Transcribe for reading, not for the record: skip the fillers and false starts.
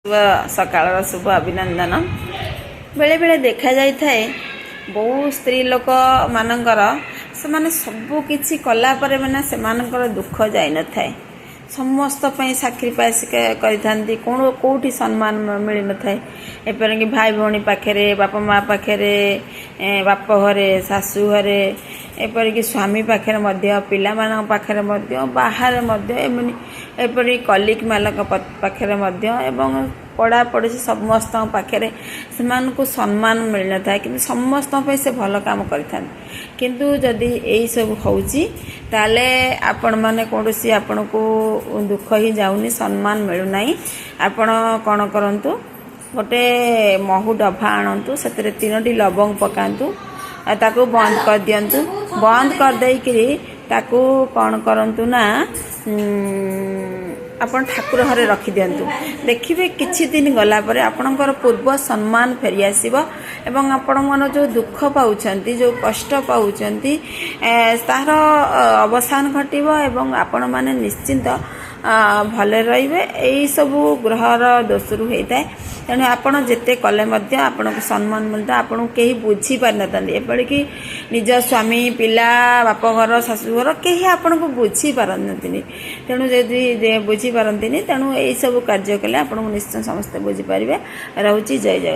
शुभ सकाळ शुभ अभिनंदन बेले बेले देखा जाए बहु स्त्री लोक मानकर से सबू किसी कला पर मैंने से दुख जाई न थाए समस्त साक्रिफाइस करी कौटी सम्मान मिल न थाए एपरिक भाई भौणी पाखे बापा माँ पाखे बाप घरे शाशु घरे एपरिक स्वामी पाखे पिला मान पाखे बाहर एपरी कलिक मालक पाखे एवं पढ़ा पड़ी समस्त पाखे से सम्मान मिल न था कि समस्त से भल काम किंतु जदि यही सब होची ताले आपण माने कोनोसी आपण को दुख ही जाउनी सम्मान मिलुना आपण कौन करंतु गोटे महू डभा आणतु से तीनोटी लवंग पकातु ताकू बंद कर दियंतु बंद कर देकरी ताकू कौन करंतु ना आपण ठाकुर घरे रखी दियंतु देखिबे किछि दिन गला परे आपणकर पूर्व सम्मान फेरी आसीबो एवं आपण मन जो दुख पाउछंती जो कष्ट पाउछंती तार अवसान घटिबो एवं आपण माने निश्चिंत भले रहिबे एई सब ग्रहर दोषरु हेताय तेणु आपण जेते कले मध्य आपण को सम्मान मिलता आपण केही बुझी पार नतंदी एपड़ी कि निज स्वामी पिला बाप घर शाशुघर केही आपण को बुझी पारनतिनी तेणु जे बुझी पारंतिनी तेणु एई सब कार्य कले आपण निश्चय समस्त बुझी पारिबे रहउची जय जय।